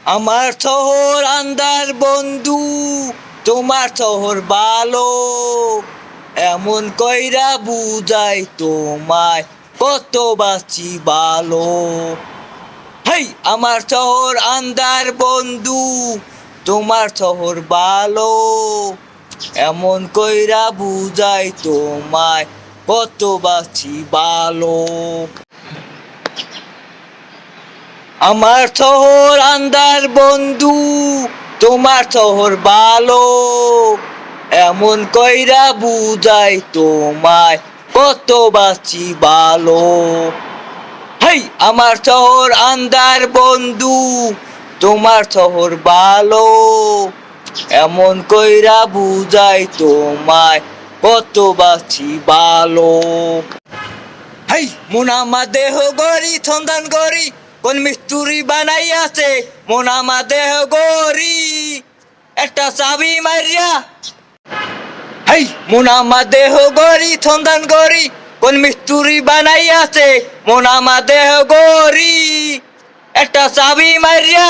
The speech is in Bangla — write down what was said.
আমার শহর আন্দার বন্ধু, তোমার শহর ভালো, এমন কইরা বুঝাই তোমায় কত বাঁচি ভালো। হেই আমার শহর আন্দার বন্ধু, তোমার শহর ভালো, এমন কইরা বুঝাই তোমায় কত বাঁচি ভালো। আমার শহর আন্দার বন্ধু, তোমার শহর ভালো, এমন কইরা বুঝাই তোমায় কত বাঁচি ভালো। হেই আমার শহর আন্দার বন্ধু, তোমার শহর ভালো, এমন কইরা বুঝাই তোমায় কত বাঁচি ভালো। হেই মোনামা দেহ গরি সন্ধান গরি, কোন মিস্তুরি বানাইয়াছে মোনামা দেহ গরি একটা চাবি মারিয়া। হেই মোনামা দেহ গরি সন্ধান গরি, কোন মিস্তুরি বানাইয়াছে মোনামা দেহ গরি একটা চাবি মারিয়া।